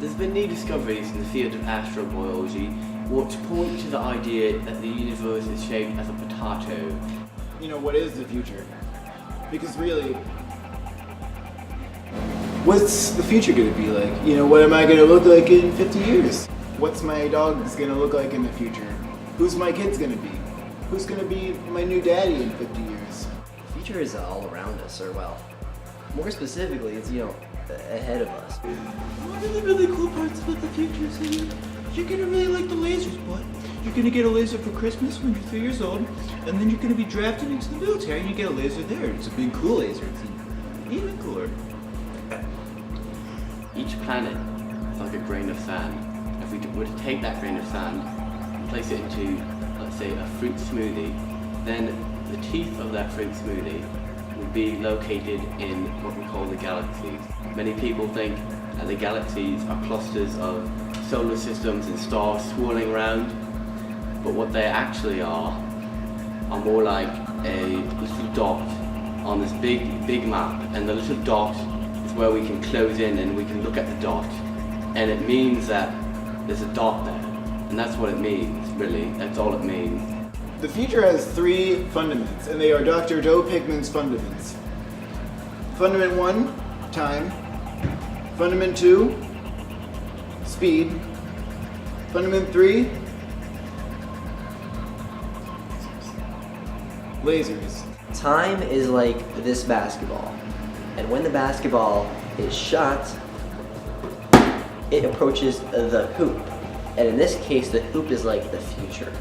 There's been new discoveries in the field of astrobiology which point to the idea that the universe is shaped as a potato. You know, what is the future? Because really, what's the future going to be like? You know, what am I going to look like in 50 years? What's my dog's going to look like in the future? Who's my kid's going to be? Who's going to be my new daddy in 50 years? The future is all around us, or well, more specifically, it's, ahead of us. One of the really cool parts about the future is you're gonna really like the lasers, but you're gonna get a laser for Christmas when you're 3 years old, and then you're gonna be drafted into the military and you get a laser there. It's a big cool laser. It's even cooler. Each planet is like a grain of sand. If we were to take that grain of sand and place it into, let's say, a fruit smoothie, then the teeth of that fruit smoothie would be located in what we call the galaxies. Many people think that the galaxies are clusters of solar systems and stars swirling around, but what they actually are more like a little dot on this big map, and the little dot is where we can close in and we can look at the dot, and it means that there's a dot there, and that's what it means, really. That's all it means. The future has 3 fundaments, and they are Dr. Joe Pigman's fundaments. Fundament 1, time. Fundament 2, speed. Fundament 3, lasers. Time is like this basketball, and when the basketball is shot, it approaches the hoop, and in this case, the hoop is like the future.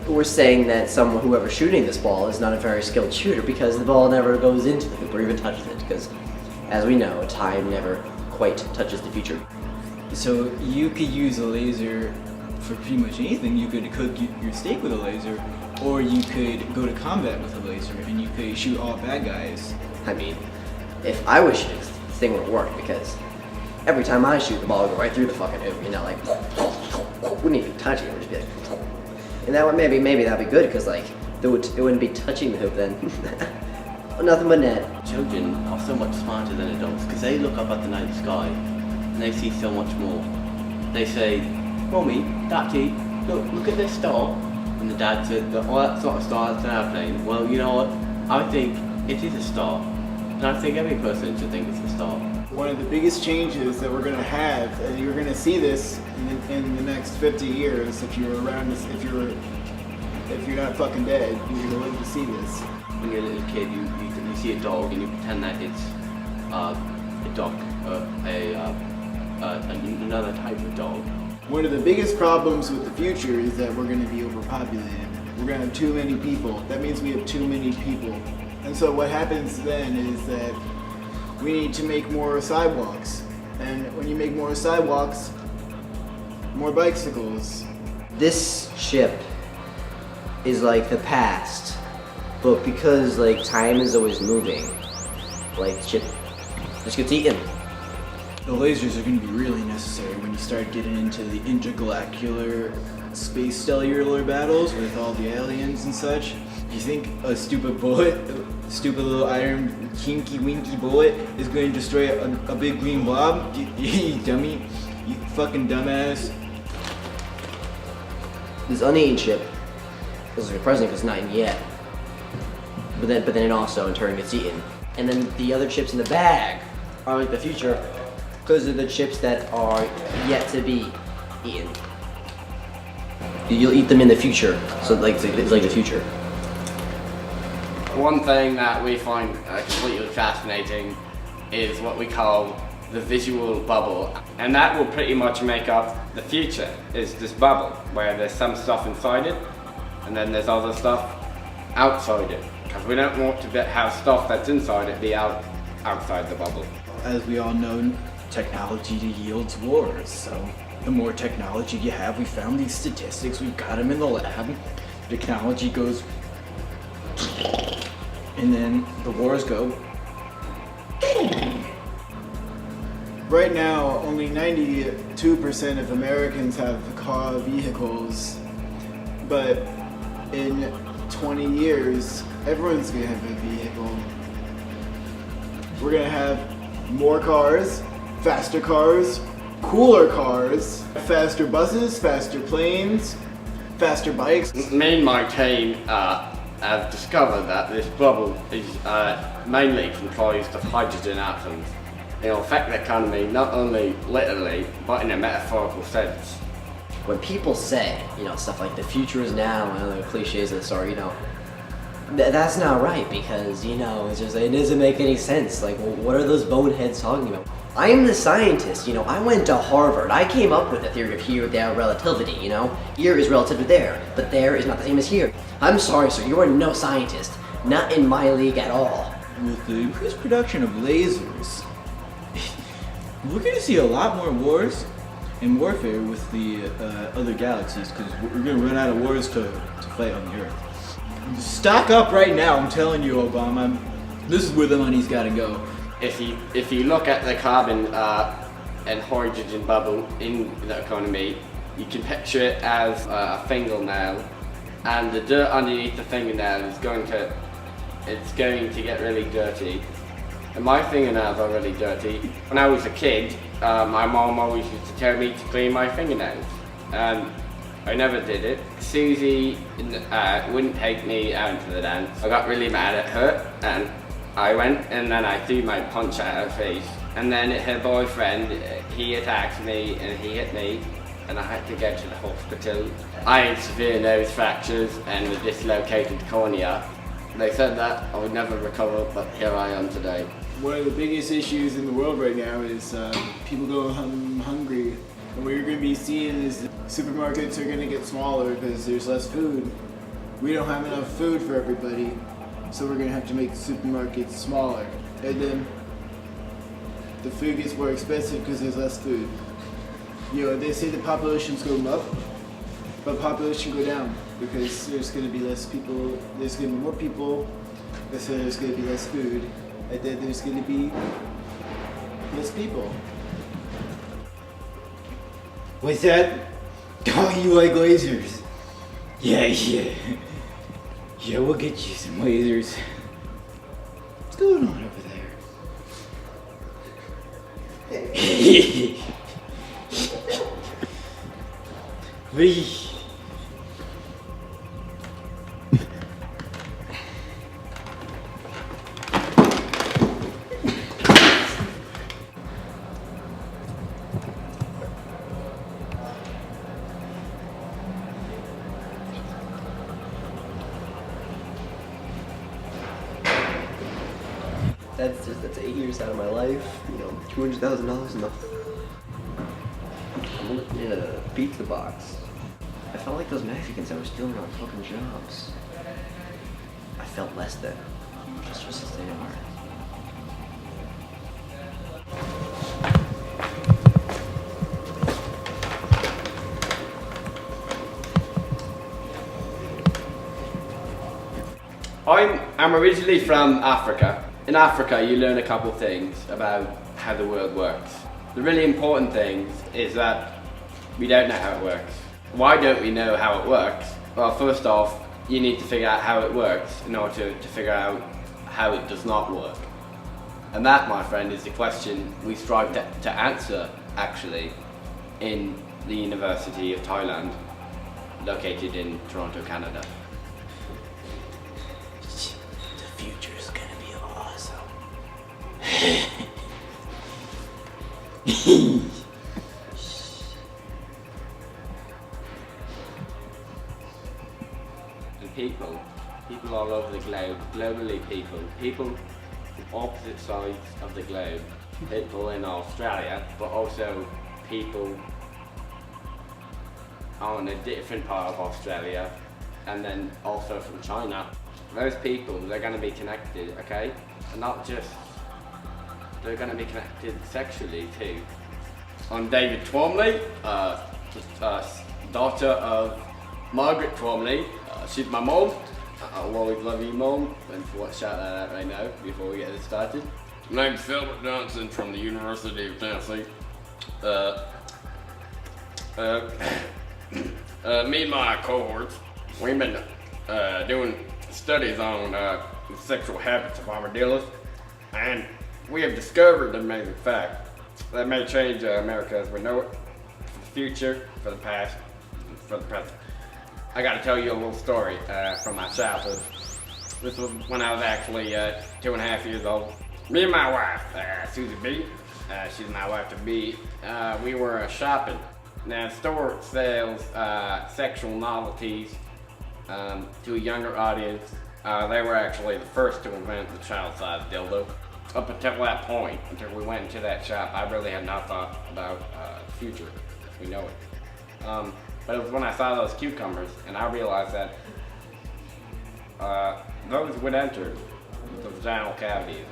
We're saying that whoever's shooting this ball is not a very skilled shooter because the ball never goes into the hoop or even touches it, because, as we know, time never quite touches the future. So you could use a laser for pretty much anything. You could cook your steak with a laser, or you could go to combat with a laser and you could shoot all bad guys. I mean, if I was shooting, this thing would work, because every time I shoot, the ball would go right through the fucking hoop, wouldn't even touch it, it would just be like, and that would maybe that'd be good, because it wouldn't be touching the hoop then. Nothing but net. Children are so much smarter than adults because they look up at the night sky and they see so much more. They say, "Mommy, Daddy, look at this star." And the dad said, "Oh, that's not a star, that's an airplane." Well, you know what? I think it is a star. And I think every person should think it's a star. One of the biggest changes that we're going to have, and you're going to see this in the next 50 years, if you're around this, if you're not fucking dead, you're going to live to see this. When you're a little kid, you see a dog and you pretend that it's a duck, another type of dog. One of the biggest problems with the future is that we're going to be overpopulated. We're going to have too many people. That means we have too many people. And so what happens then is that we need to make more sidewalks. And when you make more sidewalks, more bicycles. This ship is like the past, but because time is always moving, the ship just gets eaten. The lasers are going to be really necessary when you start getting into the intergalactic space cellular battles with all the aliens and such. You think a stupid little iron kinky winky bullet is going to destroy a big green blob? You dummy, you fucking dumbass. This uneaten ship is surprising because it's not eaten yet, but then it also in turn gets eaten. And then the other chips in the bag are like the future, because they're the chips that are yet to be eaten. You'll eat them in the future, so it's like the future. One thing that we find completely fascinating is what we call the visual bubble, and that will pretty much make up the future, is this bubble where there's some stuff inside it and then there's other stuff outside it, because we don't want to have stuff that's inside it be outside the bubble. As we all know, technology yields wars, so the more technology you have, we found these statistics, we've got them in the lab, technology goes, and then the wars go. Right now, only 92% of Americans have car vehicles, but in 20 years, everyone's gonna have a vehicle. We're gonna have more cars, faster cars, cooler cars, faster buses, faster planes, faster bikes. Me and my team have discovered that this bubble is mainly comprised of hydrogen atoms. It'll affect the economy not only literally, but in a metaphorical sense. When people say, stuff like the future is now, and other cliches of the sort, that's not right because, it doesn't make any sense. Like, well, what are those boneheads talking about? I am the scientist, I went to Harvard. I came up with the theory of here-there relativity, Here is relative to there, but there is not the same as here. I'm sorry, sir, you are no scientist. Not in my league at all. With the increased production of lasers, we're going to see a lot more wars and warfare with the other galaxies because we're going to run out of wars to fight on the Earth. Stock up right now, I'm telling you, Obama. This is where the money's got to go. If you look at the carbon and hydrogen bubble in the economy, you can picture it as a fingernail, and the dirt underneath the fingernail is going to get really dirty. And my fingernails are really dirty. When I was a kid, my mom always used to tell me to clean my fingernails, and I never did it. Susie wouldn't take me out to the dance. I got really mad at her, and I went and then I threw my punch at her face. And then her boyfriend, he attacked me and he hit me, and I had to go to the hospital. I had severe nose fractures and a dislocated cornea. They said that I would never recover, but here I am today. One of the biggest issues in the world right now is people go hungry. And what you're going to be seeing is supermarkets are going to get smaller because there's less food. We don't have enough food for everybody, so we're going to have to make supermarkets smaller. And then the food gets more expensive because there's less food. They say the population's going up, but population go down because there's going to be less people, there's going to be more people, so there's going to be less food, and then there's going to be less people. What's that? Oh, you like lasers? Yeah. Yeah, we'll get you some lasers. What's going on over there? That's 8 years out of my life. $200,000 in the. I'm looking at a pizza box. I felt like those Mexicans that were stealing our fucking jobs. I felt less than. Just as they are. I'm originally from Africa. In Africa, you learn a couple things about how the world works. The really important thing is that we don't know how it works. Why don't we know how it works? Well, first off, you need to figure out how it works in order to figure out how it does not work. And that, my friend, is the question we strive to answer, actually, in the University of Thailand, located in Toronto, Canada. The future's gonna be awesome. And people all over the globe, globally people from opposite sides of the globe, people in Australia, but also people on a different part of Australia, and then also from China. Those people, they're going to be connected, okay? And not just, they're going to be connected sexually too. I'm David Twomley, daughter of Margaret Twomley. She's my mom. I'll always love you, Mom. And for what, shout that out right now before we get this started. My name's Philbert Johnson from the University of Tennessee. Me and my cohorts, we've been doing studies on the sexual habits of armadillos, and we have discovered an amazing fact. that may change America as we know it, for the future, for the past, and for the present. I got to tell you a little story from my childhood. This was when I was actually 2.5 years old. Me and my wife, Susie B, she's my wife to be, we were shopping. Now, the store sells sexual novelties to a younger audience. They were actually the first to invent the child-sized dildo. Up until that point, until we went into that shop, I really had not thought about the future as we know it. But it was when I saw those cucumbers, and I realized that those would enter the vaginal cavities.